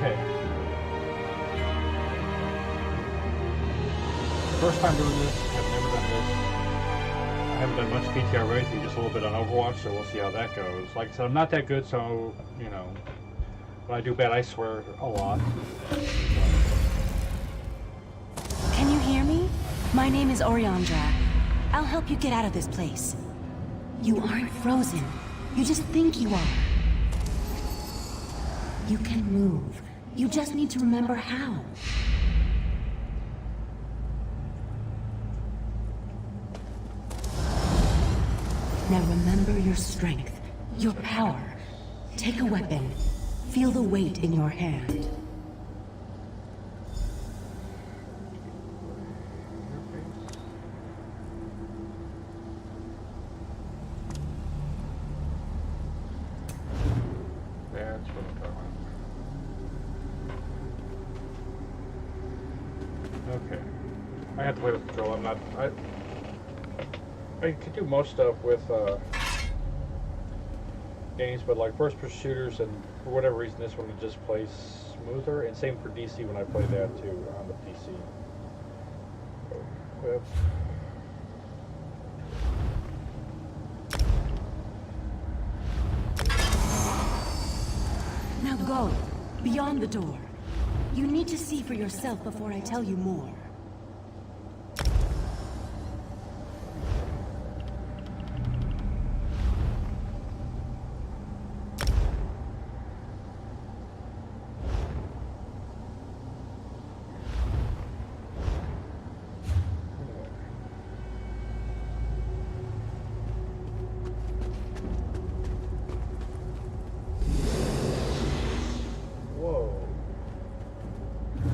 Okay. First time doing this. I've never done this. I haven't done much PTR or anything, just a little bit on Overwatch, so we'll see how that goes. Like I said, I'm not that good, so, you know, when I do bad, I swear a lot. Can you hear me? My name is Oriandra. I'll help you get out of this place. You aren't frozen. You just think you are. You can move. You just need to remember how. Now remember your strength, your power. Take a weapon. Feel the weight in your hand. That's what I'm talking about. Okay. I have to play with control. I'm not... I could do most stuff with games, but like first-person shooters, and for whatever reason, this one just plays smoother. And same for DC when I play that too on the PC. Equip. Now go beyond the door. You need to see for yourself before I tell you more.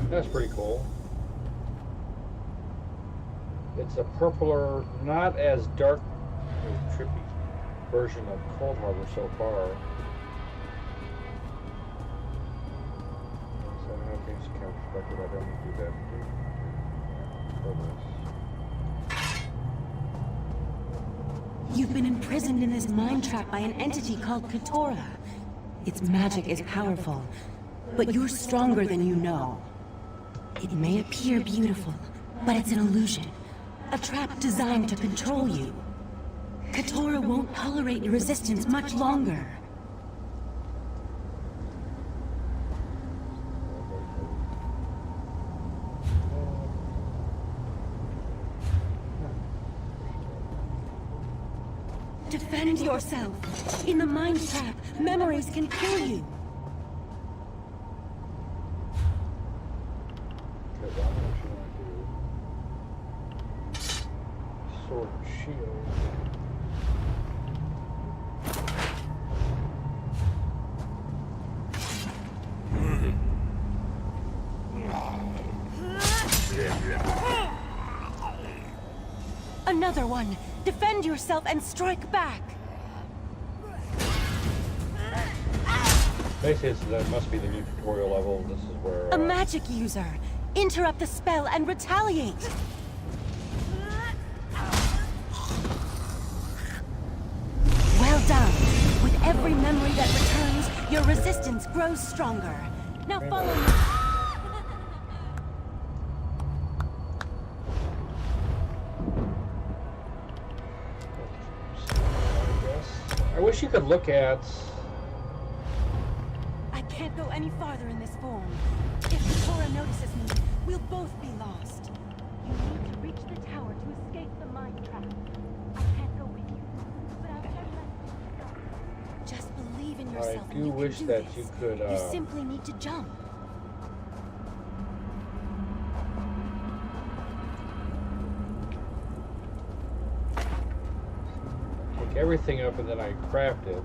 That's pretty cool. It's a purpler, not as dark, trippy version of Cold Harbor so far. So I don't know if it's camera perspective. I don't do that. You've been imprisoned in this mind trap by an entity called Katora. Its magic is powerful, but you're stronger than you know. It may appear beautiful, but it's an illusion. A trap designed to control you. Katora won't tolerate your resistance much longer. Defend yourself. In the mind trap, memories can kill you. Sword and shield. Another one. Defend yourself and strike back. Basically, that must be the new tutorial level. This is where A magic user. Interrupt the spell and retaliate. Well done. With every memory that returns, your resistance grows stronger. Now follow me. I wish you could look at... I can't go any farther in this form. If Katora notices me, we'll both be lost. You need to reach the tower to escape the mind trap. I can't go with you, but I'll tell you. Just believe in yourself. I do wish that you could, You simply need to jump. Pick everything up and then I craft it.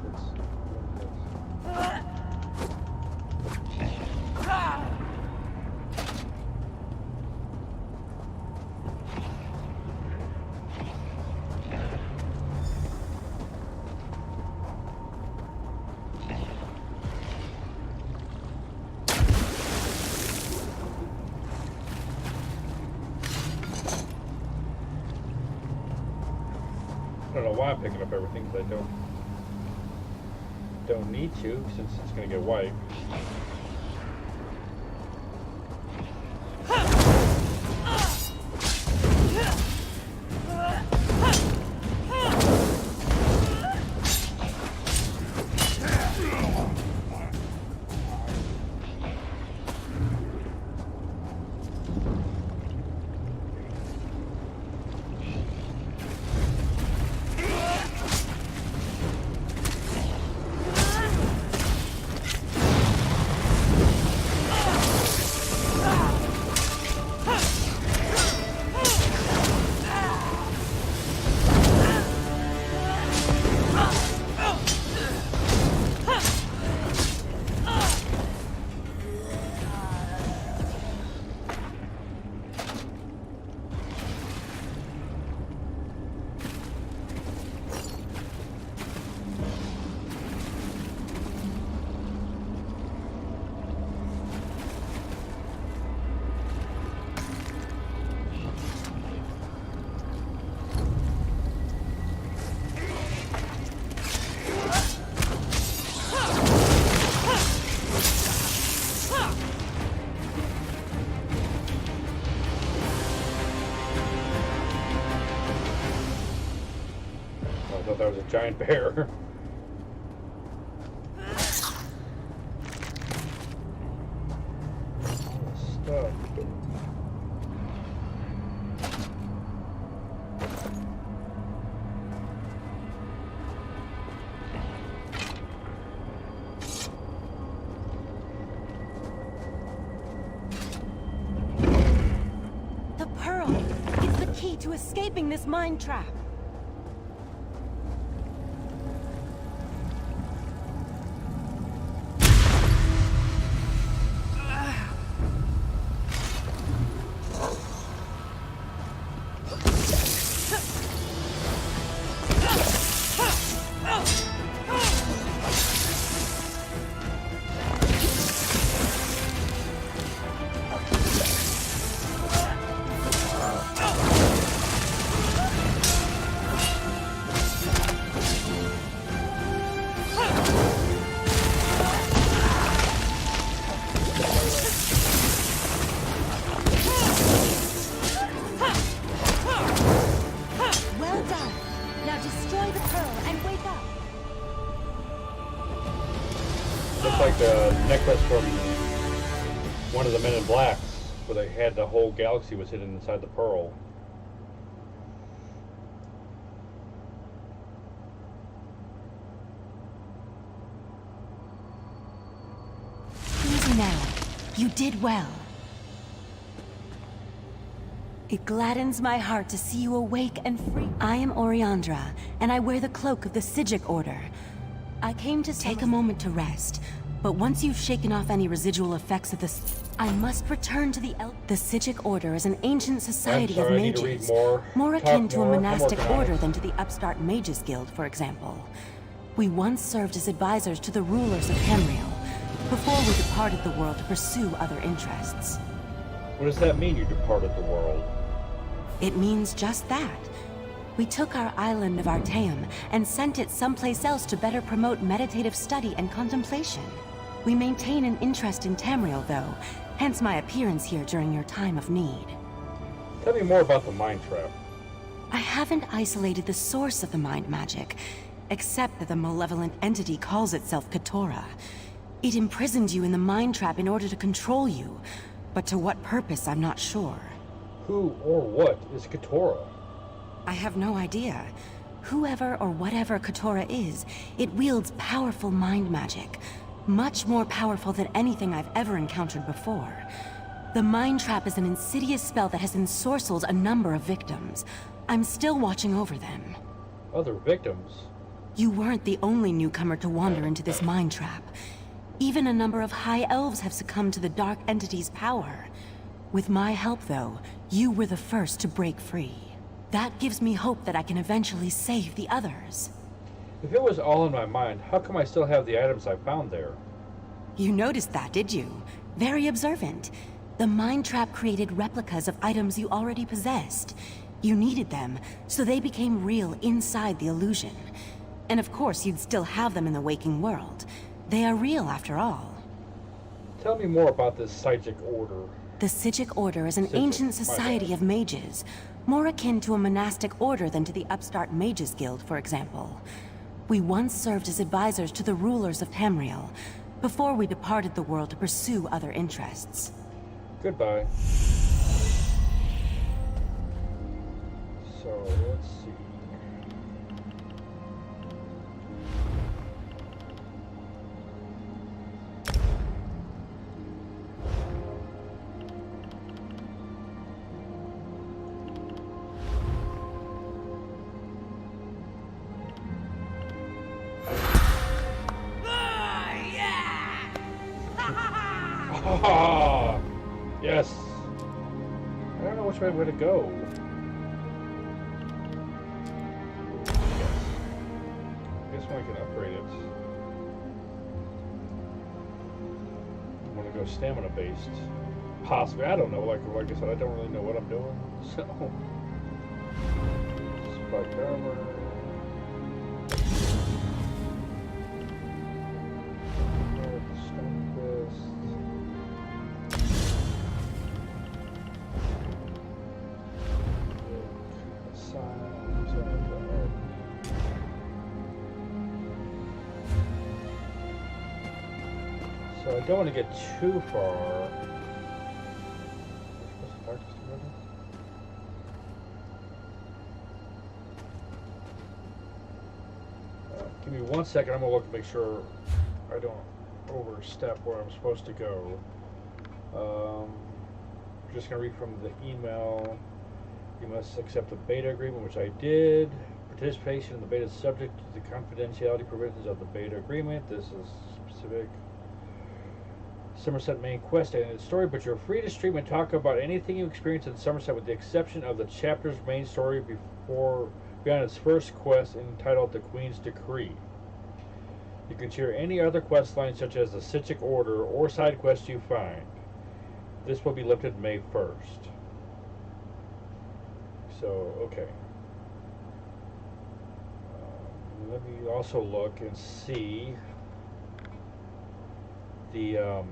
I don't know why I'm picking up everything, because I don't need to, since it's going to get wiped. was a giant bear. Stuff. The pearl! It's the key to escaping this mine trap! Like the necklace from one of the Men in Blacks, where they had the whole galaxy was hidden inside the pearl. Easy now. You did well. It gladdens my heart to see you awake and free. I am Oriandra, and I wear the cloak of the Psijic Order. I came to take a moment to rest. But once you've shaken off any residual effects of this, I must return to the Psijic Order is an ancient society of mages, more akin to a monastic order than to the upstart Mages Guild, for example. We once served as advisors to the rulers of Tamriel, before we departed the world to pursue other interests. What does that mean, you departed the world? It means just that. We took our island of Artaeum and sent it someplace else to better promote meditative study and contemplation. We maintain an interest in Tamriel, though, hence my appearance here during your time of need. Tell me more about the mind trap. I haven't isolated the source of the mind magic, except that the malevolent entity calls itself Keturah. It imprisoned you in the mind trap in order to control you, but to what purpose I'm not sure. Who or what is Keturah? I have no idea. Whoever or whatever Keturah is, it wields powerful mind magic. Much more powerful than anything I've ever encountered before. The mind trap is an insidious spell that has ensorcelled a number of victims. I'm still watching over them. Other victims? You weren't the only newcomer to wander into this mind trap. Even a number of high elves have succumbed to the dark entity's power. With my help, though, you were the first to break free. That gives me hope that I can eventually save the others. If it was all in my mind, how come I still have the items I found there? You noticed that, did you? Very observant. The mind trap created replicas of items you already possessed. You needed them, so they became real inside the illusion. And of course, you'd still have them in the waking world. They are real, after all. Tell me more about this Psijic Order. The Psijic Order is an ancient society of mages, more akin to a monastic order than to the upstart Mages Guild, for example. We once served as advisors to the rulers of Tamriel, before we departed the world to pursue other interests. Goodbye. So, let's see. Yes. I don't know which way to go. Yes. I guess when I can upgrade it. I want to go stamina based. Possibly. I don't know. Like I said, I don't really know what I'm doing. So. Spike armor. So I don't want to get too far. We're supposed to talk to somebody? Give me 1 second. I'm going to look to make sure I don't overstep where I'm supposed to go. I'm just going to read from the email. You must accept the beta agreement, which I did. Participation in the beta is subject to the confidentiality provisions of the beta agreement. This is specific. Summerset main quest and its story, but you're free to stream and talk about anything you experience in Summerset with the exception of the chapter's main story beyond its first quest entitled The Queen's Decree. You can share any other quest lines such as the Sichic Order or side quests you find. This will be lifted May 1st. So, okay. Let me also look and see the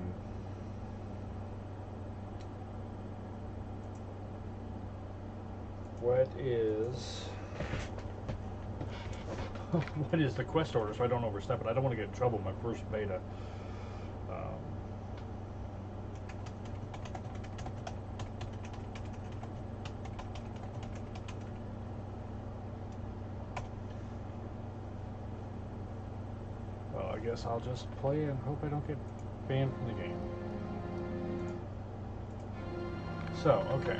what is what is the quest order, so I don't overstep it. I don't want to get in trouble in my first beta. Well, I guess I'll just play and hope I don't get banned from the game. So, okay.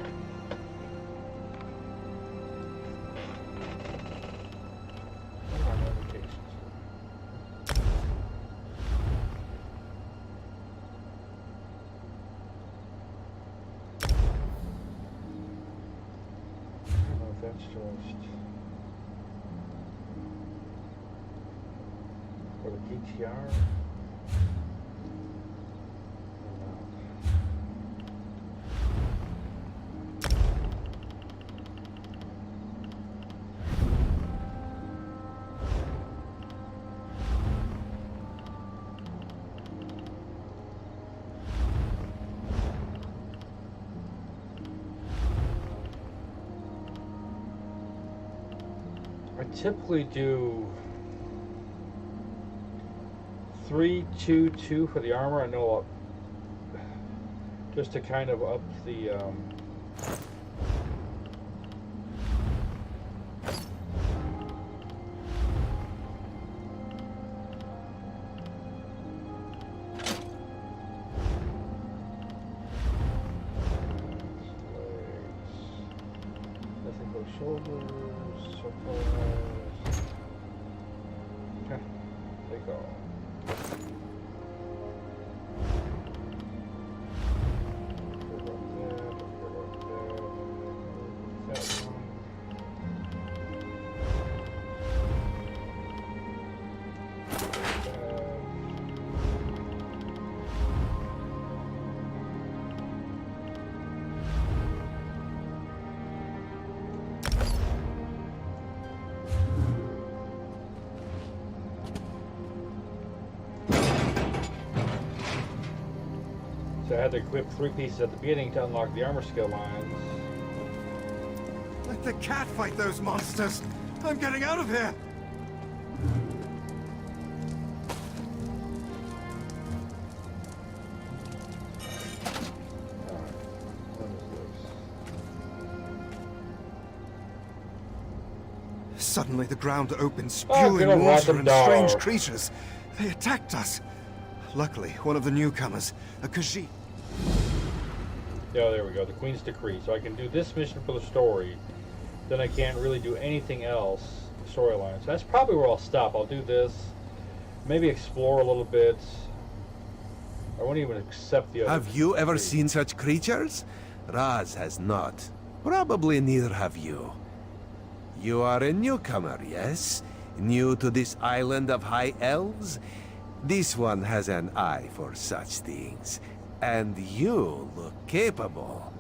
That's just for the PTR. I typically do 3-2-2 for the armor. I know just to kind of up the nothing but shoulders, circles. They go. So I had to equip 3 pieces at the beginning to unlock the armor skill lines. Let the cat fight those monsters! I'm getting out of here! Suddenly the ground opened, spewing water and strange creatures. They attacked us. Luckily, one of the newcomers, a Khajiit. Yeah, there we go. The Queen's Decree. So I can do this mission for the story. Then I can't really do anything else. Storyline. So that's probably where I'll stop. I'll do this. Maybe explore a little bit. I won't even accept the other. Have you ever seen such creatures? Raz has not. Probably neither have you. You are a newcomer, yes? New to this island of high elves? This one has an eye for such things. And you look capable.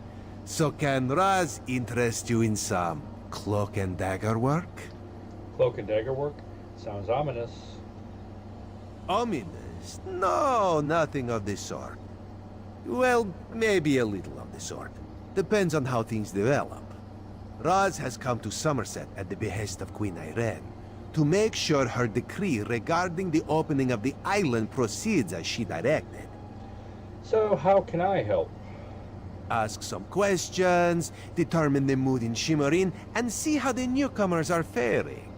So can Raz interest you in some cloak and dagger work? Cloak and dagger work? Sounds ominous. Ominous? No, nothing of the sort. Well, maybe a little of the sort. Depends on how things develop. Raz has come to Summerset at the behest of Queen Irene to make sure her decree regarding the opening of the island proceeds as she directed. So, how can I help? Ask some questions, determine the mood in Shimmerin, and see how the newcomers are faring.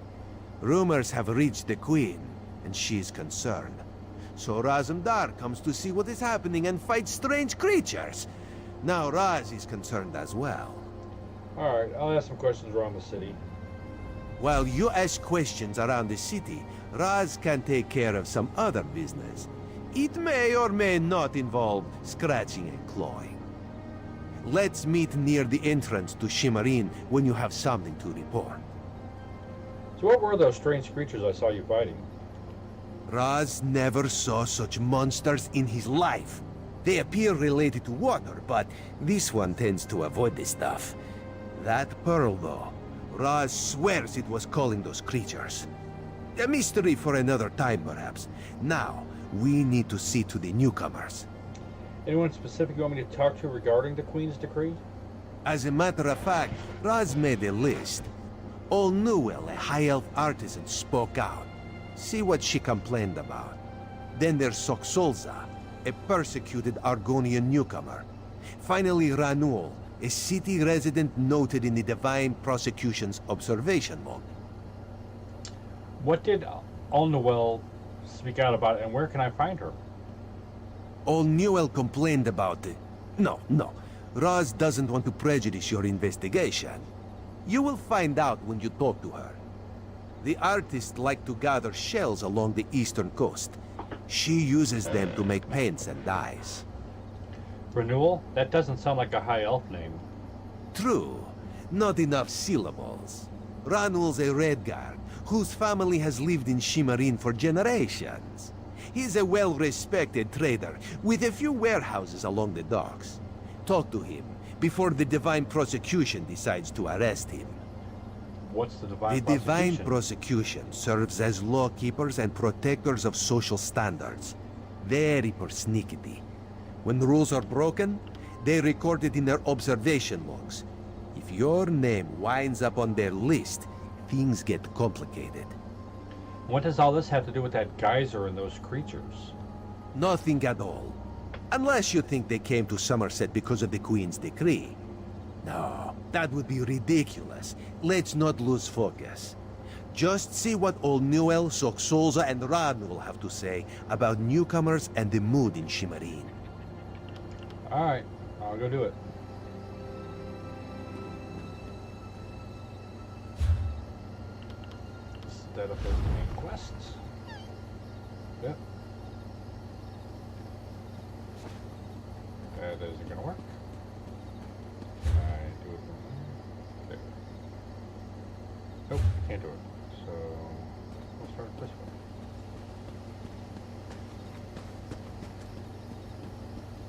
Rumors have reached the Queen, and she is concerned. So Razumdar comes to see what is happening and fight strange creatures. Now Raz is concerned as well. Alright, I'll ask some questions around the city. While you ask questions around the city, Raz can take care of some other business. It may or may not involve scratching and clawing. Let's meet near the entrance to Shimmerin when you have something to report. So what were those strange creatures I saw you fighting? Raz never saw such monsters in his life. They appear related to water, but this one tends to avoid this stuff. That pearl, though, Raz swears it was calling those creatures. A mystery for another time, perhaps. Now, we need to see to the newcomers. Anyone specific you want me to talk to regarding the Queen's decree? As a matter of fact, Raz made a list. Old Newell, a high elf artisan, spoke out. See what she complained about. Then there's Soxolza, a persecuted Argonian newcomer. Finally, Ranul, a city resident noted in the Divine Prosecution's observation log. What did Noel speak out about, and where can I find her? Old Newell complained about it. No. Raz doesn't want to prejudice your investigation. You will find out when you talk to her. The artists like to gather shells along the eastern coast. She uses them to make paints and dyes. Renewal? That doesn't sound like a high elf name. True. Not enough syllables. Ranul's a Redguard, whose family has lived in Shimmerin for generations. He's a well-respected trader, with a few warehouses along the docks. Talk to him, before the Divine Prosecution decides to arrest him. What's the Divine The Prosecution? Divine Prosecution serves as lawkeepers and protectors of social standards. Very persnickety. When rules are broken, they record it in their observation logs. If your name winds up on their list, things get complicated. What does all this have to do with that geyser and those creatures? Nothing at all. Unless you think they came to Summerset because of the Queen's decree. No, that would be ridiculous. Let's not lose focus. Just see what old Newell, Soxolza, and Ranul have to say about newcomers and the mood in Shimmerin. Alright, I'll go do it. Instead of those main quests. Yep. That isn't gonna work. I do it from there. Nope, can't do it. So we'll start this way.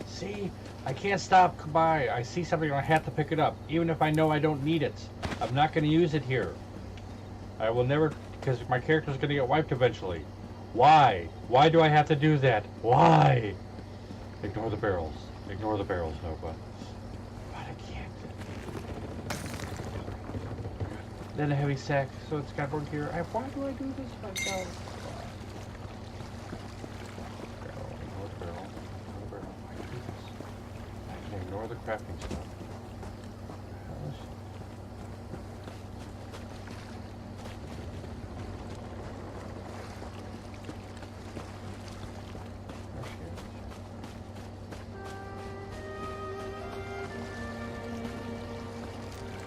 See? I can't stop by. I see something and I have to pick it up, even if I know I don't need it. I'm not going to use it here. I will never, because my character's going to get wiped eventually. Why? Why do I have to do that? Why? Ignore the barrels. Ignore the barrels, no buttons. But I can't. Then a heavy sack, so it's got work here. Why do I do this myself? Ignore the crafting stuff.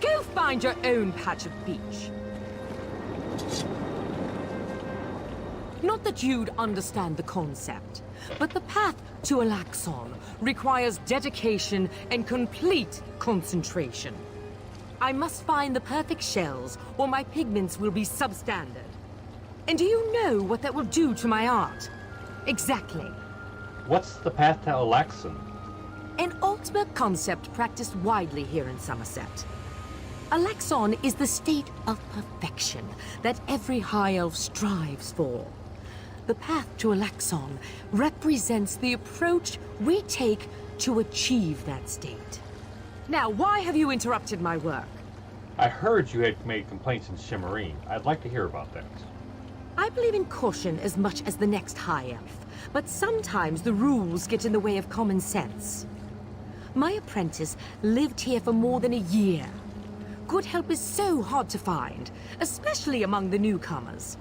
Go find your own patch of beach. Not that you'd understand the concept, but the path to Alaxon requires dedication and complete concentration. I must find the perfect shells, or my pigments will be substandard. And do you know what that will do to my art? Exactly. What's the path to Alaxon? An ultimate concept practiced widely here in Summerset. Alaxon is the state of perfection that every high elf strives for. The path to Alaxon represents the approach we take to achieve that state. Now, why have you interrupted my work? I heard you had made complaints in Shimmerin. I'd like to hear about that. I believe in caution as much as the next High Elf, but sometimes the rules get in the way of common sense. My apprentice lived here for more than a year. Good help is so hard to find, especially among the newcomers.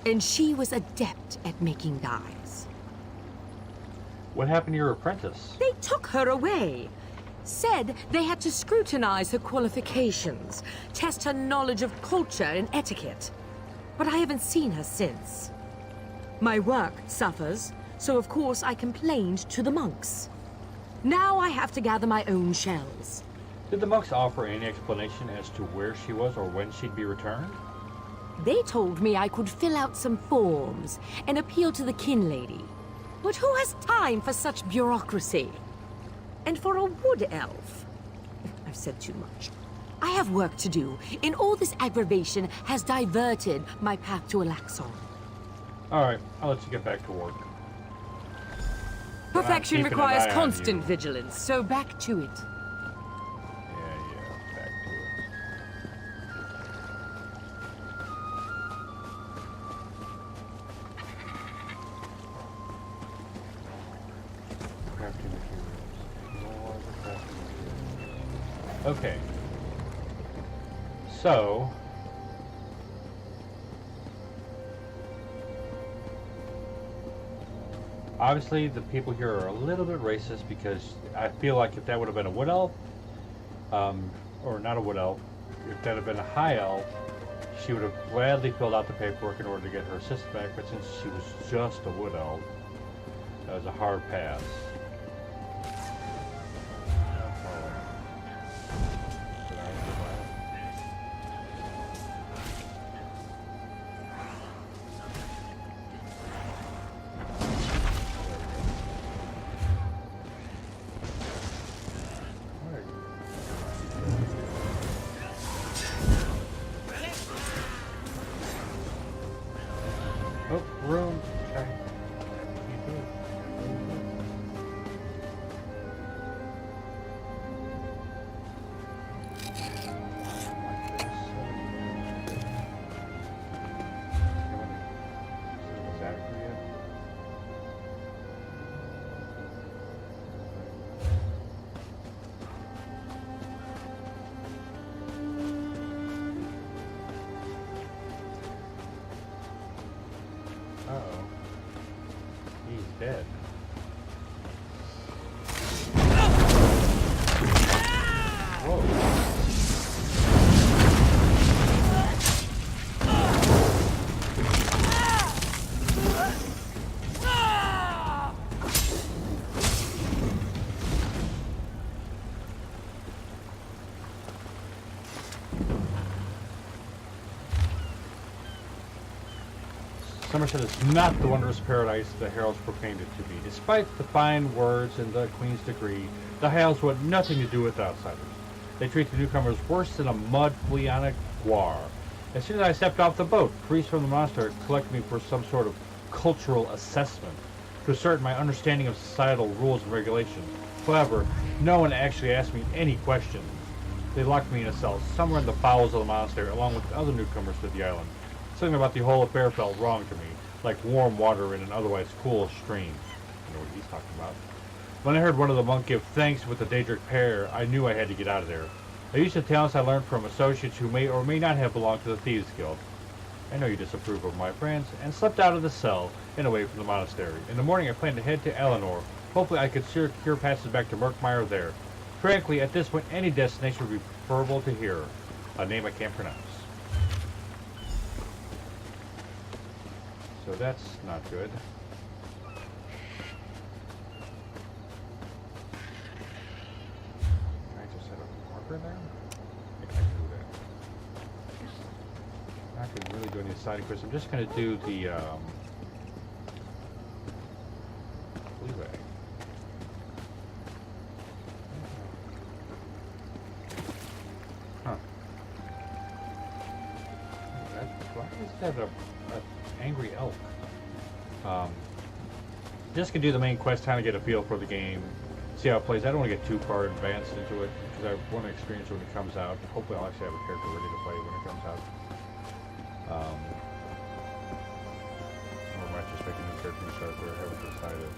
And she was adept at making dyes. What happened to your apprentice? They took her away. Said they had to scrutinize her qualifications, test her knowledge of culture and etiquette. But I haven't seen her since. My work suffers, so of course I complained to the monks. Now I have to gather my own shells. Did the monks offer any explanation as to where she was or when she'd be returned? They told me I could fill out some forms and appeal to the kin lady. But who has time for such bureaucracy? And for a wood elf? I've said too much. I have work to do, and all this aggravation has diverted my path to Alaxon. Alright, I'll let you get back to work. Perfection keeping an requires eye on constant you. vigilance, so back to it. Yeah, back to it. Crafting materials. More crafting materials. Okay. So... obviously, the people here are a little bit racist because I feel like if that would have been a wood elf, or not a wood elf, if that had been a high elf, she would have gladly filled out the paperwork in order to get her assistant back, but since she was just a wood elf, that was a hard pass. Oh, room. Okay. Uh-oh. He's dead. Whoa. Summerset is not the wondrous paradise the heralds proclaimed it to be. Despite the fine words and the Queen's decree, the High Elves want nothing to do with outsiders. They treat the newcomers worse than a mud flea on a guar. As soon as I stepped off the boat, priests from the monastery collected me for some sort of cultural assessment to ascertain my understanding of societal rules and regulations. However, no one actually asked me any questions. They locked me in a cell somewhere in the bowels of the monastery along with the other newcomers to the island. Something about the whole affair felt wrong to me, like warm water in an otherwise cool stream. I know what he's talking about. When I heard one of the monks give thanks with the Daedric pair, I knew I had to get out of there. I used the talents I learned from associates who may or may not have belonged to the Thieves Guild. I know you disapprove of my friends, and slipped out of the cell and away from the monastery. In the morning I planned to head to Eleanor. Hopefully I could secure passage back to Murkmire there. Frankly, at this point any destination would be preferable to here. A name I can't pronounce. So that's not good. Can I just set a marker there? I think I can do that. I'm not going to really do any side quests. I'm just going to do the flea bag. Huh. Why is that a angry elk? Just gonna do the main quest, kind of get a feel for the game, see how it plays. I don't want to get too far advanced into it because I want to experience it when it comes out. Hopefully I'll actually have a character ready to play when it comes out. might just make a new character and start there. I haven't decided.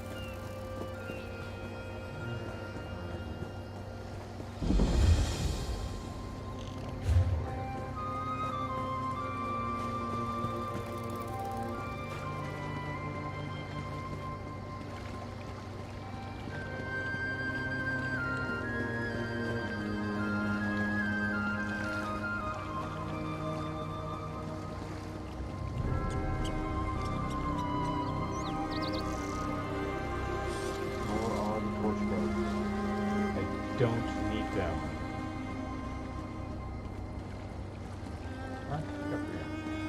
Don't need them.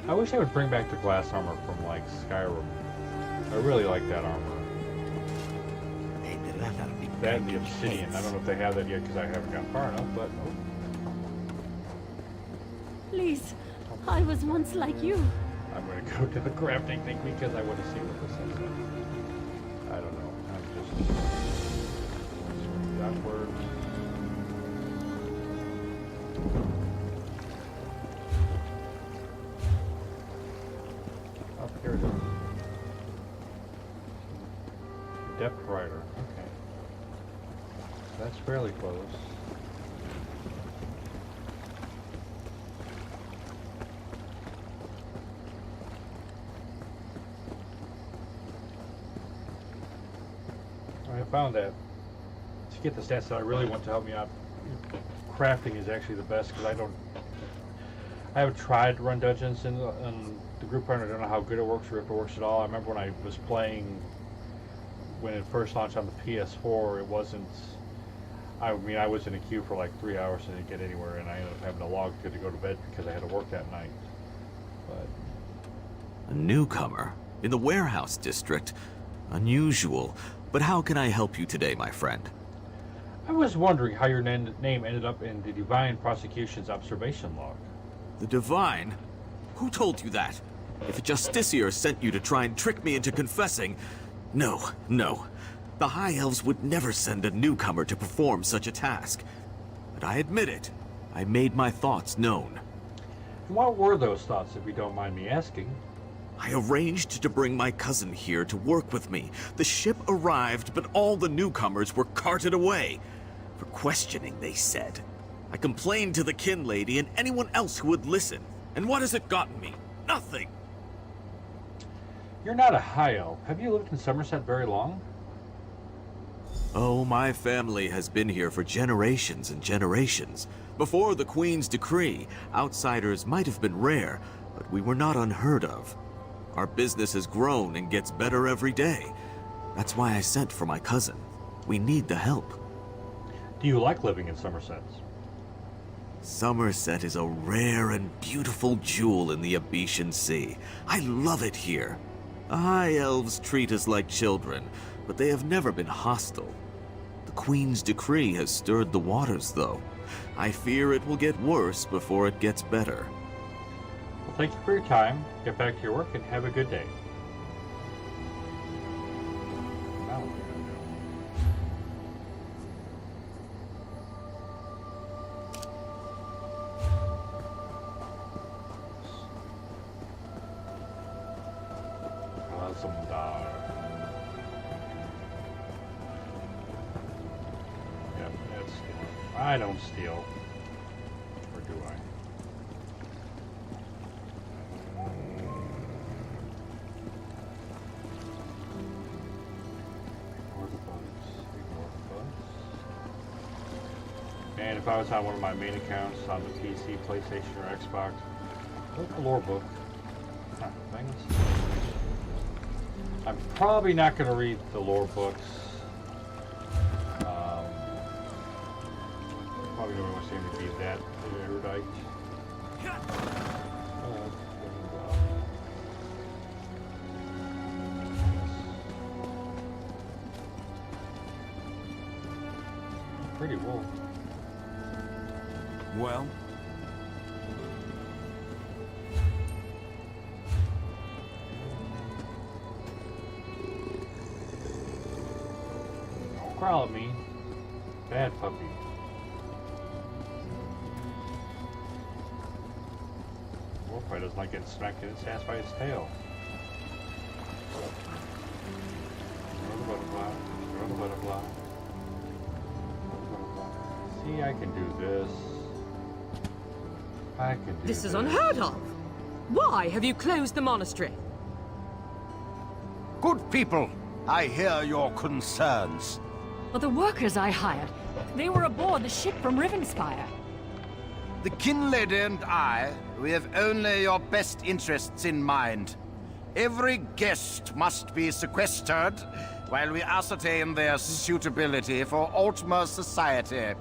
I wish I would bring back the glass armor from like Skyrim. I really like that armor. That and the obsidian. I don't know if they have that yet because I haven't gotten far enough, but Please, I was once like you. I'm going to go to the crafting thing because I want to see what this is. I don't know. I'm just backward. Oh, here it is. Depth rider. Okay. That's fairly close. I found that to get the stats that I really want to help me out, crafting is actually the best because I haven't tried to run dungeons in the group partner. I don't know how good it works or if it works at all. I remember when I was playing when it first launched on the PS4, it wasn't. I mean, I was in a queue for like 3 hours and didn't get anywhere, and I ended up having to log to go to bed because I had to work that night. But a newcomer in the warehouse district. Unusual. But how can I help you today, my friend? I was wondering how your name ended up in the Divine Prosecution's observation log. The Divine? Who told you that? If a Justiciar sent you to try and trick me into confessing... No. The High Elves would never send a newcomer to perform such a task. But I admit it. I made my thoughts known. What were those thoughts, if you don't mind me asking? I arranged to bring my cousin here to work with me. The ship arrived, but all the newcomers were carted away. For questioning, they said. I complained to the kin lady and anyone else who would listen. And what has it gotten me? Nothing! You're not a high elf. Have you lived in Summerset very long? Oh, my family has been here for generations and generations. Before the Queen's decree, outsiders might have been rare, but we were not unheard of. Our business has grown and gets better every day. That's why I sent for my cousin. We need the help. Do you like living in Summerset? Summerset is a rare and beautiful jewel in the Abetian Sea. I love it here. The High Elves treat us like children, but they have never been hostile. The Queen's decree has stirred the waters, though. I fear it will get worse before it gets better. Well, thank you for your time. Get back to your work and have a good day. Now what are we gonna do? Yep, that's steal. I don't steal. Or do I? Ignore the bugs. Ignore the bugs. And if I was on one of my main accounts on the PC, PlayStation, or Xbox, look at the lore book. Huh, things. I'm probably not going to read the lore books. Probably don't want to see me be that erudite. Pretty wool. Well? Don't growl at me. Bad puppy. Wolf probably doesn't like getting smacked in its ass by its tail. Butterfly. Butterfly. See, I can do this. I can do This is unheard of. Why have you closed the monastery? Good people, I hear your concerns. Well, the workers I hired, they were aboard the ship from Rivenspire. The Kin Lady and I, we have only your best interests in mind. Every guest must be sequestered while we ascertain their suitability for Ultima society.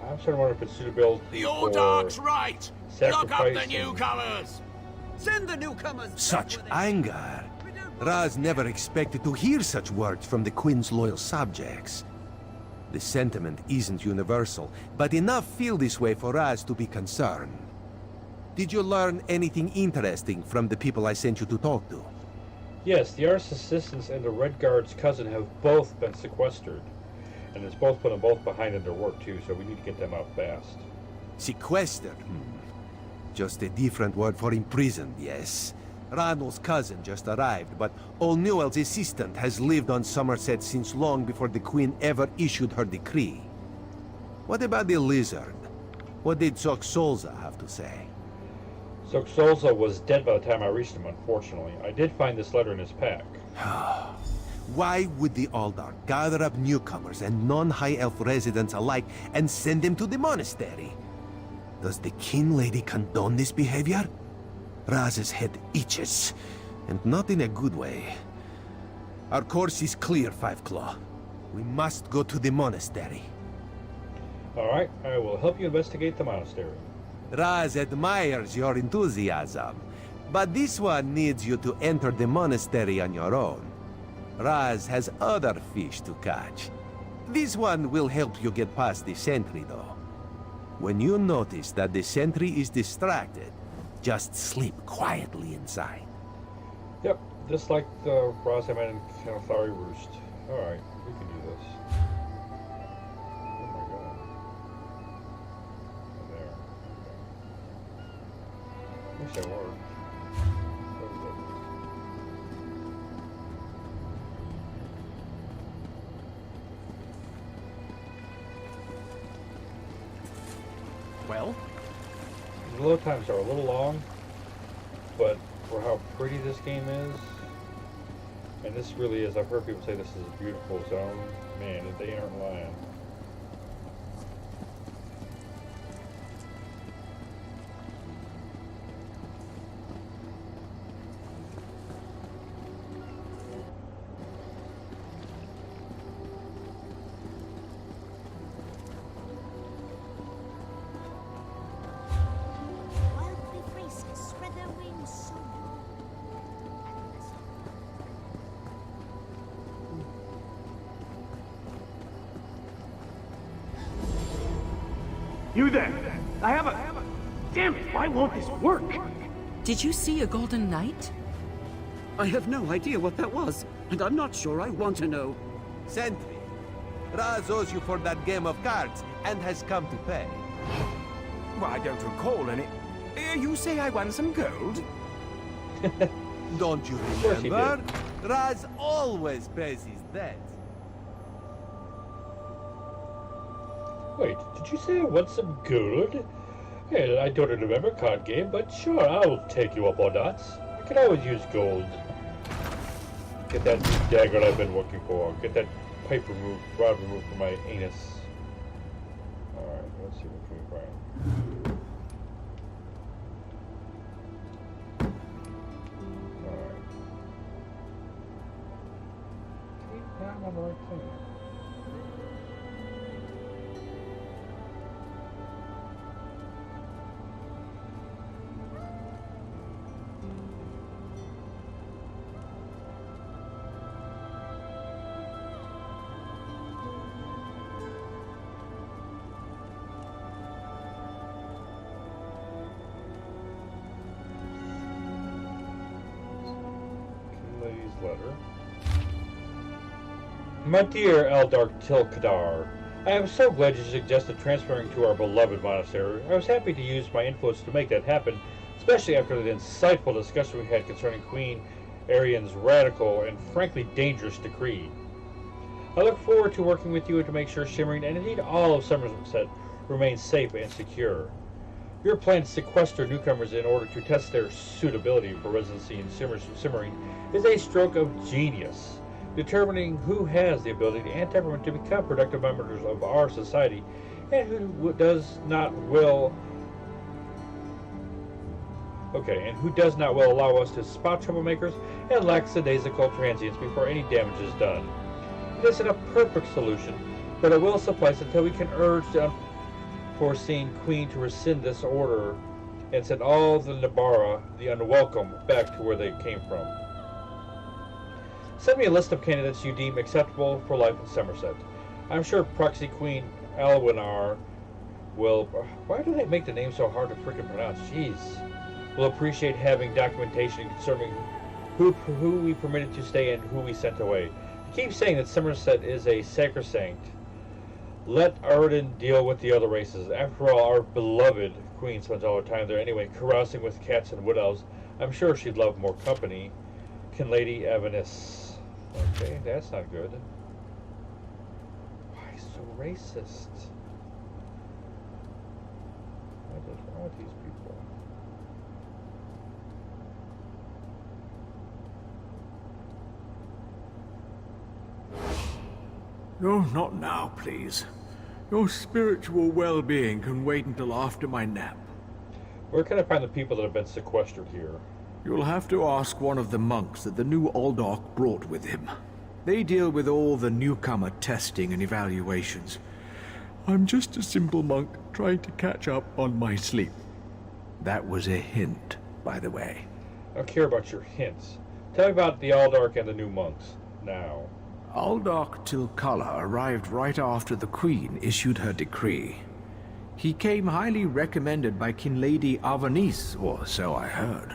I'm starting to wonder if it's suitable The old dog's right! Lock up the sacrificing. newcomers! Send the newcomers! Such anger! Raz never expected to hear such words from the Queen's loyal subjects. The sentiment isn't universal, but enough feel this way for Raz to be concerned. Did you learn anything interesting from the people I sent you to talk to? Yes, the artist's assistants and the Red Guard's cousin have both been sequestered. And it's both put them both behind in their work too, so we need to get them out fast. Sequestered? Just a different word for imprisoned, yes. Ranul's cousin just arrived, but O'Newell's assistant has lived on Summerset since long before the Queen ever issued her decree. What about the lizard? What did Soxolza have to say? Soxolza was dead by the time I reached him, unfortunately. I did find this letter in his pack. Why would the Aldar gather up newcomers and non-High Elf residents alike and send them to the monastery? Does the Kin Lady condone this behavior? Raz's head itches, and not in a good way. Our course is clear, Five Claw. We must go to the monastery. Alright, I will help you investigate the monastery. Raz admires your enthusiasm, but this one needs you to enter the monastery on your own. Raz has other fish to catch. This one will help you get past the sentry, though. When you notice that the sentry is distracted, just sleep quietly inside. Yep, just like the Razaman and Kanathari Roost. Alright, we can do this. Oh my god. And there. Okay. Wish that worked. What was that? Well? The load times are a little long, but for how pretty this game is, and this really is, I've heard people say this is a beautiful zone, man, they aren't lying. You there! I have a... Damn it, why won't this work? Did you see a golden knight? I have no idea what that was, and I'm not sure I want to know. Sentry, Raz owes you for that game of cards and has come to pay. Well, I don't recall any... You say I won some gold? Don't you course he remember? Raz always pays his debts. Wait, did you say I want some gold? Well, I don't remember card game, but sure, I'll take you up on that. I can always use gold. Get that new dagger I've been looking for. Get that pipe removed, rod removed from my anus. Alright, let's see what we can find. Alright. I'm on the right thing. Letter. My dear Eldar Tilkadar, I am so glad you suggested transferring to our beloved monastery. I was happy to use my influence to make that happen, especially after the insightful discussion we had concerning Queen Arian's radical and frankly dangerous decree. I look forward to working with you to make sure Shimmering, and indeed all of Summerset, remains safe and secure. Your plan to sequester newcomers in order to test their suitability for residency in Shimmering is a stroke of genius. Determining who has the ability and temperament to become productive members of our society and who does not will allow us to spot troublemakers and lackadaisical transients before any damage is done. It isn't a perfect solution, but it will suffice until we can urge the unforeseen Queen to rescind this order and send all the Nabara, the unwelcome, back to where they came from. Send me a list of candidates you deem acceptable for life in Summerset. I'm sure Proxy Queen Alwinar will... Why do they make the name so hard to freaking pronounce? Jeez. Will appreciate having documentation concerning who we permitted to stay and who we sent away. I keep saying that Summerset is a sacrosanct. Let Arden deal with the other races. After all, our beloved Queen spends all her time there anyway, carousing with cats and wood elves. I'm sure she'd love more company. Can Lady Avanis... Okay, that's not good. Why so racist? What is wrong with these people? No, not now, please. Your spiritual well-being can wait until after my nap. Where can I find the people that have been sequestered here? You'll have to ask one of the monks that the new Aldork brought with him. They deal with all the newcomer testing and evaluations. I'm just a simple monk trying to catch up on my sleep. That was a hint, by the way. I don't care about your hints. Tell me about the Aldork and the new monks, now. Aldork Tilkala arrived right after the Queen issued her decree. He came highly recommended by King Lady Avanis, or so I heard.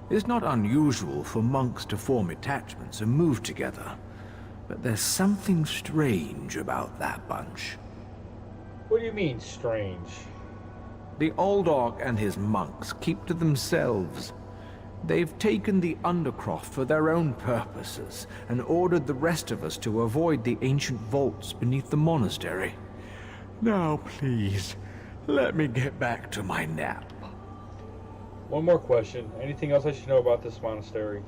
It's not unusual for monks to form attachments and move together, but there's something strange about that bunch. What do you mean, strange? The Aldork and his monks keep to themselves. They've taken the Undercroft for their own purposes and ordered the rest of us to avoid the ancient vaults beneath the monastery. Now, please, let me get back to my nap. One more question. Anything else I should know about this monastery?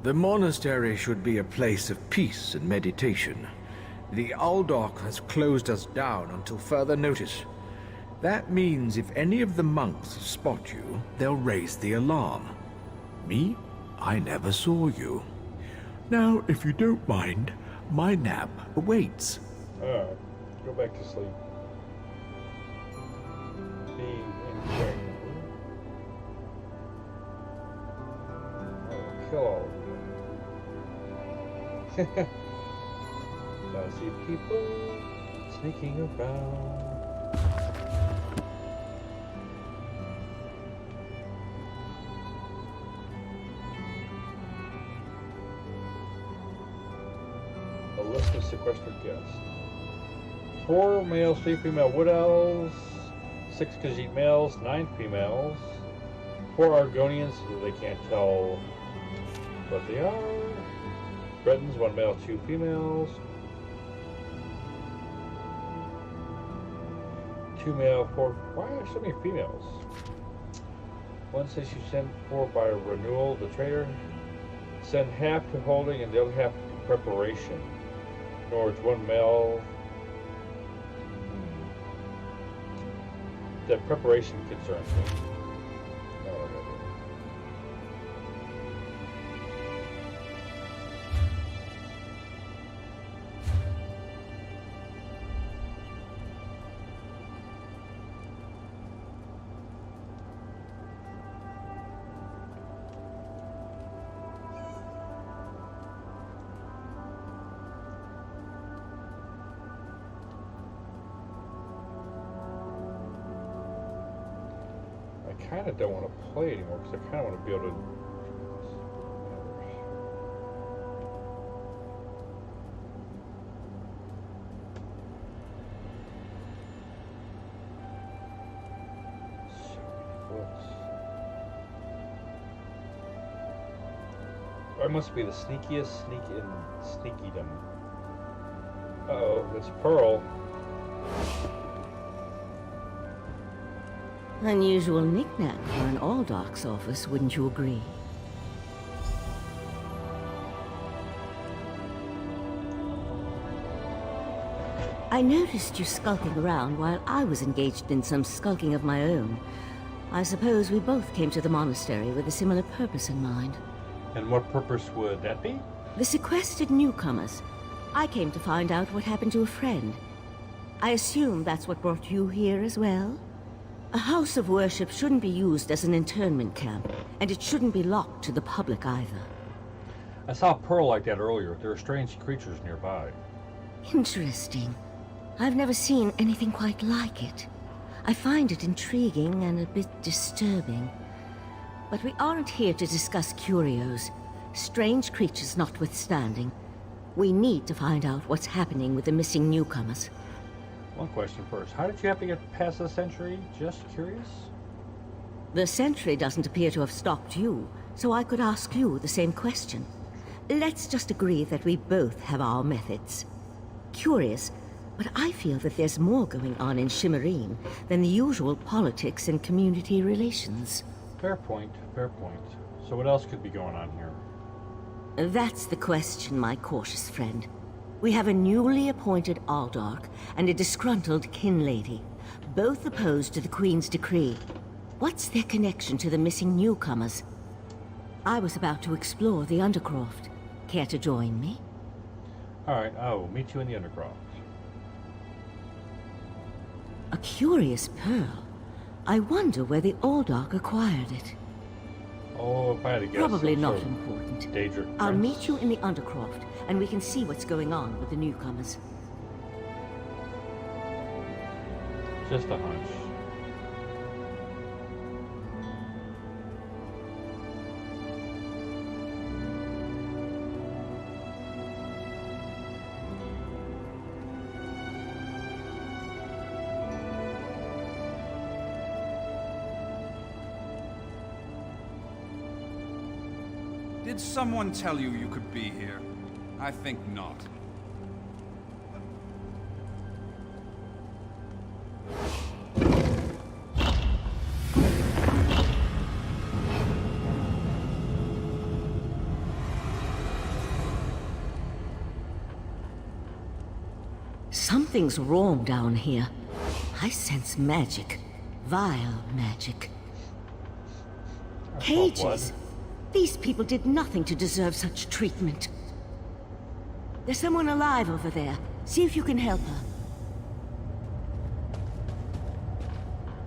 The monastery should be a place of peace and meditation. The Aldork has closed us down until further notice. That means if any of the monks spot you, they'll raise the alarm. Me? I never saw you. Now, if you don't mind, my nap awaits. Go back to sleep. Being in kill all of you. I see people sneaking around. A list of sequestered guests. 4 males, 3 female wood elves, 6 Khajiit males, 9 females, 4 Argonians, who they can't tell what they are. Bretons, 1 male, 2 females. 2 male, 4... Why are there so many females? One says you send 4 by renewal, the trader. Send half to holding and the other half to preparation. Norge, 1 male. That preparation concerns me. I kind of don't want to play anymore because I kind of want to be able to. So many books. I must be the sneakiest sneak in sneakydom. Uh-oh, it's Pearl. Unusual knick-knack for an Aldark's office, wouldn't you agree? I noticed you skulking around while I was engaged in some skulking of my own. I suppose we both came to the monastery with a similar purpose in mind. And what purpose would that be? The sequestered newcomers. I came to find out what happened to a friend. I assume that's what brought you here as well? A house of worship shouldn't be used as an internment camp, and it shouldn't be locked to the public either. I saw Pearl like that earlier. There are strange creatures nearby. Interesting. I've never seen anything quite like it. I find it intriguing and a bit disturbing. But we aren't here to discuss curios. Strange creatures notwithstanding. We need to find out what's happening with the missing newcomers. One question first. How did you happen to get past the sentry? Just curious? The sentry doesn't appear to have stopped you, so I could ask you the same question. Let's just agree that we both have our methods. Curious, but I feel that there's more going on in Shimmerine than the usual politics and community relations. Fair point, fair point. So what else could be going on here? That's the question, my cautious friend. We have a newly appointed Aldark and a disgruntled kin lady, both opposed to the Queen's decree. What's their connection to the missing newcomers? I was about to explore the Undercroft. Care to join me? Alright, I will meet you in the Undercroft. A curious pearl. I wonder where the Aldark acquired it. Oh, if I had to guess. Probably not important. Daedric I'll prince. meet you in the Undercroft, and we can see what's going on with the newcomers. Just a hunch. Did someone tell you you could be here? I think not. Something's wrong down here. I sense magic. Vile magic. Cages. These people did nothing to deserve such treatment. There's someone alive over there. See if you can help her.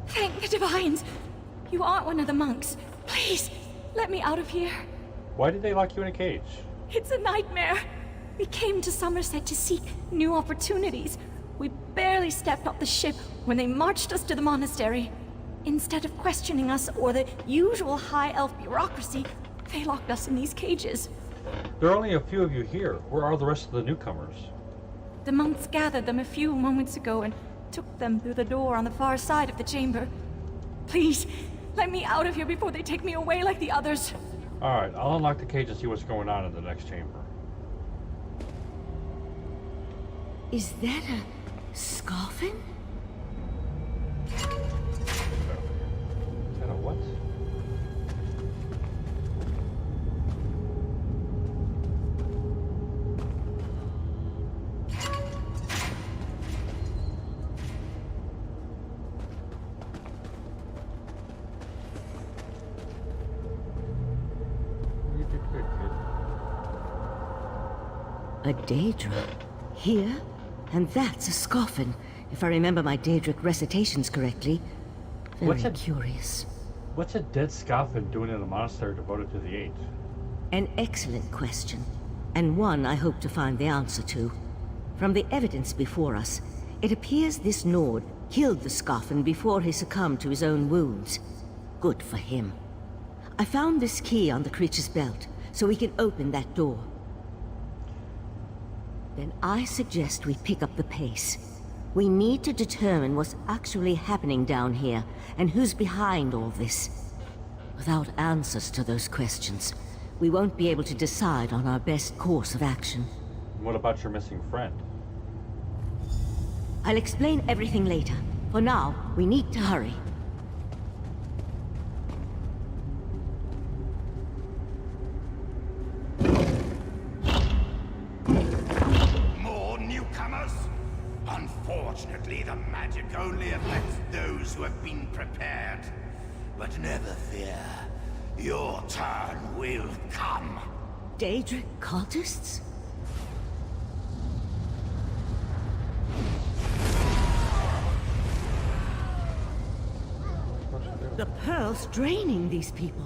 Thank the Divines! You aren't one of the monks. Please, let me out of here. Why did they lock you in a cage? It's a nightmare. We came to Summerset to seek new opportunities. We barely stepped off the ship when they marched us to the monastery. Instead of questioning us or the usual high elf bureaucracy, they locked us in these cages. There are only a few of you here. Where are the rest of the newcomers? The monks gathered them a few moments ago and took them through the door on the far side of the chamber. Please, let me out of here before they take me away like the others. Alright, I'll unlock the cage and see what's going on in the next chamber. Is that a scoffin? Is that a what? A Daedra. Here? And that's a scoffin, if I remember my Daedric recitations correctly. Very curious. What's a dead scoffin doing in a monastery devoted to the Eight? An excellent question, and one I hope to find the answer to. From the evidence before us, it appears this Nord killed the scoffin before he succumbed to his own wounds. Good for him. I found this key on the creature's belt, so we can open that door. Then I suggest we pick up the pace. We need to determine what's actually happening down here, and who's behind all this. Without answers to those questions, we won't be able to decide on our best course of action. What about your missing friend? I'll explain everything later. For now, we need to hurry. More newcomers? Unfortunately, the magic only affects those who have been prepared. But never fear. Your turn will come. Daedric cultists? The Pearl's draining these people.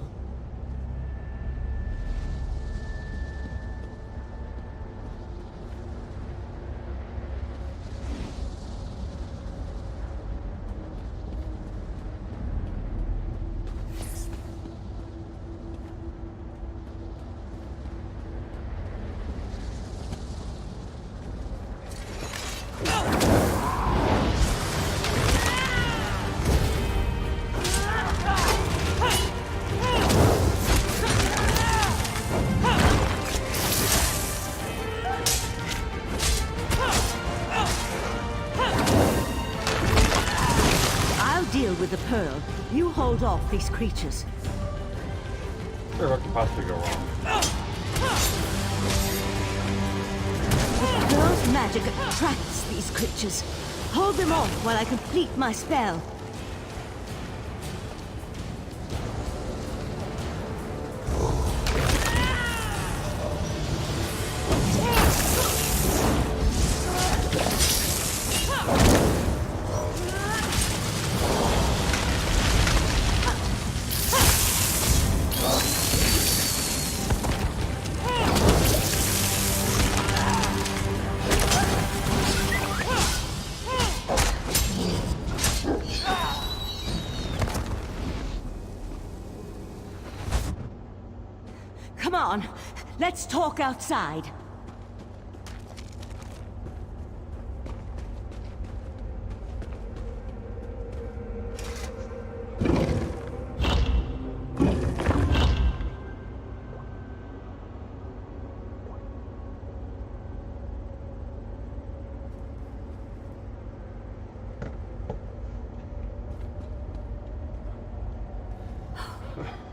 With the Pearl, you hold off these creatures. Sure, what could possibly go wrong? The Pearl's magic attracts these creatures. Hold them off while I complete my spell. Come on, let's talk outside.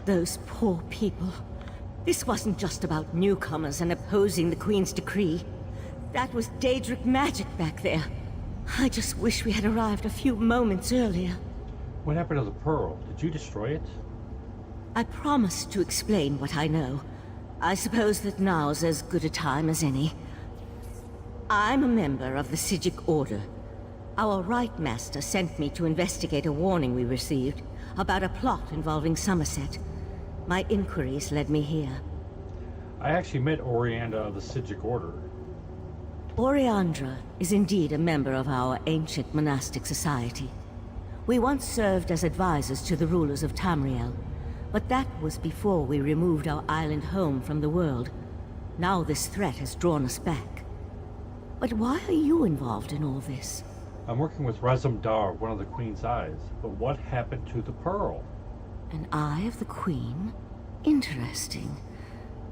Those poor people. This wasn't just about newcomers and opposing the Queen's decree. That was Daedric magic back there. I just wish we had arrived a few moments earlier. What happened to the Pearl? Did you destroy it? I promised to explain what I know. I suppose that now's as good a time as any. I'm a member of the Psijic Order. Our Rite Master sent me to investigate a warning we received about a plot involving Summerset. My inquiries led me here. I actually met Orianda of the Psijic Order. Oriandra is indeed a member of our ancient monastic society. We once served as advisors to the rulers of Tamriel, but that was before we removed our island home from the world. Now this threat has drawn us back. But why are you involved in all this? I'm working with Razum Dar, one of the Queen's eyes. But what happened to the Pearl? An eye of the Queen? Interesting.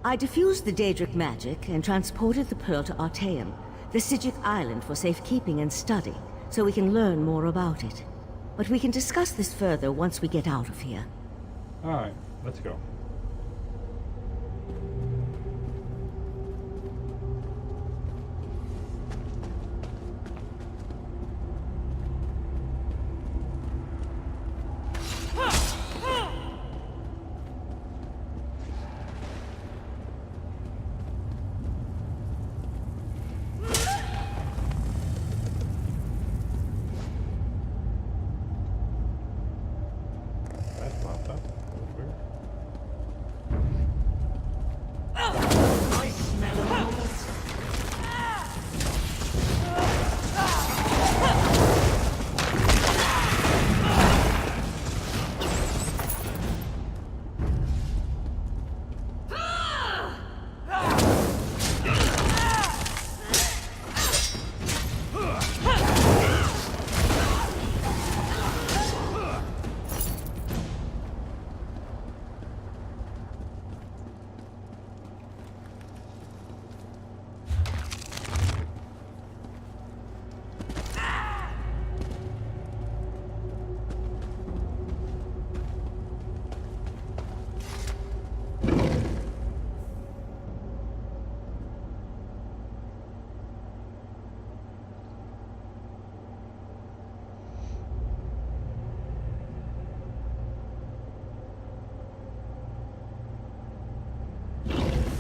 I diffused the Daedric magic and transported the Pearl to Artaeum, the Psijic island for safekeeping and study, so we can learn more about it. But we can discuss this further once we get out of here. Alright, let's go.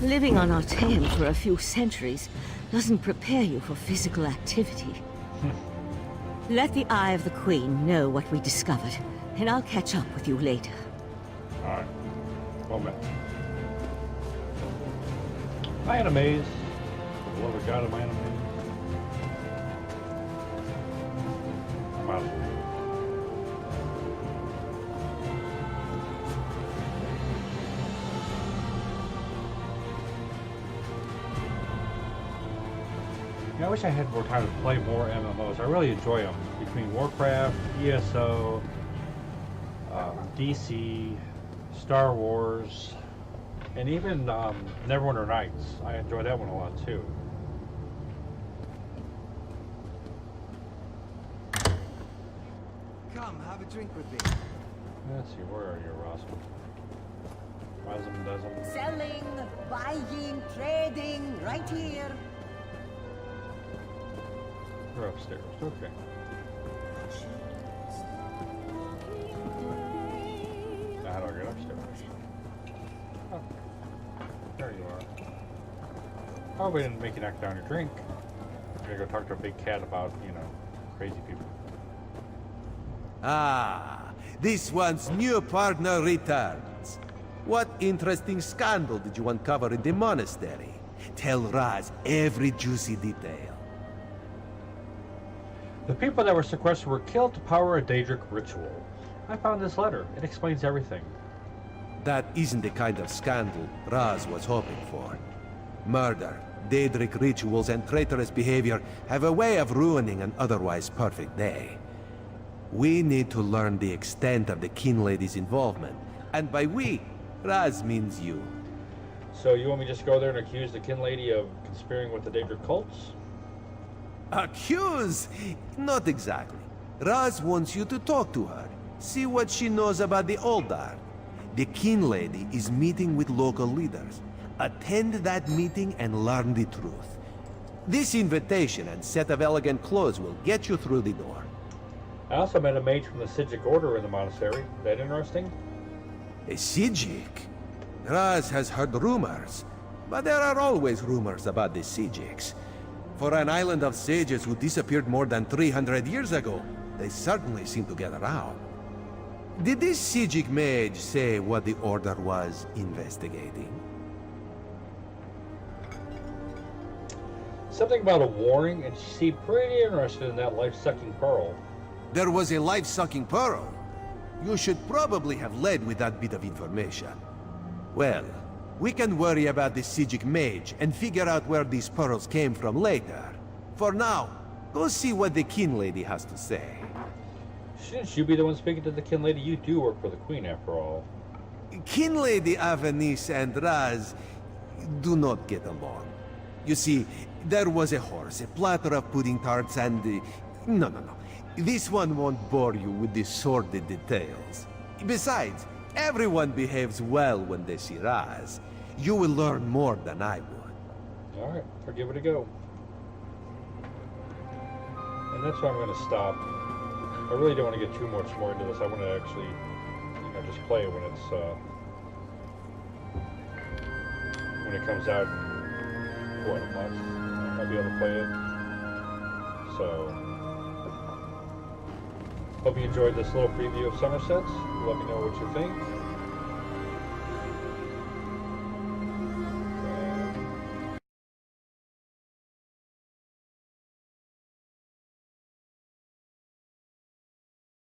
Living on Artaeum for a few centuries doesn't prepare you for physical activity. Let the Eye of the Queen know what we discovered, and I'll catch up with you later. Alright. Well met. My animes. For the love of God of my animes. I'm out of here. I wish I had more time to play more MMOs. I really enjoy them. Between Warcraft, ESO, DC, Star Wars, and even Neverwinter Nights. I enjoy that one a lot too. Come, have a drink with me. Let's see, where are you, Roscoe? Doesn't. Selling, buying, trading, right here. We're upstairs. Okay. Now how do I get upstairs? Oh. There you are. Oh, we didn't make you knock down your drink. I'm gonna go talk to a big cat about, you know, crazy people. Ah, this one's new partner returns. What interesting scandal did you uncover in the monastery? Tell Raz every juicy detail. The people that were sequestered were killed to power a Daedric ritual. I found this letter. It explains everything. That isn't the kind of scandal Raz was hoping for. Murder, Daedric rituals, and traitorous behavior have a way of ruining an otherwise perfect day. We need to learn the extent of the Kin Lady's involvement. And by we, Raz means you. So you want me to just go there and accuse the Kin Lady of conspiring with the Daedric cults? Accuse? Not exactly. Raz wants you to talk to her. See what she knows about the Oldar. The Kin Lady is meeting with local leaders. Attend that meeting and learn the truth. This invitation and set of elegant clothes will get you through the door. I also met a mage from the Sijic Order in the monastery. That interesting? A Sijic? Raz has heard rumors, but there are always rumors about the Sijics. For an island of sages who disappeared more than 300 years ago, they certainly seem to get around. Did this Sijic mage say what the Order was investigating? Something about a warning, and she seemed pretty interested in that life-sucking pearl. There was a life-sucking pearl? You should probably have led with that bit of information. Well, we can worry about the Sijic mage and figure out where these pearls came from later. For now, go see what the Kin Lady has to say. Shouldn't you be the one speaking to the Kin Lady? You do work for the Queen, after all. Kin Lady Avanis and Raz do not get along. You see, there was a horse, a platter of pudding tarts, and... No. This one won't bore you with the sordid details. Besides, everyone behaves well when they see Raz. You will learn more than I would. Alright, I'll give it a go. And that's where I'm going to stop. I really don't want to get too much more into this. I want to actually, you know, just play it when it's, when it comes out. What, a month? I'll be able to play it. So... hope you enjoyed this little preview of Summerset. Let me know what you think.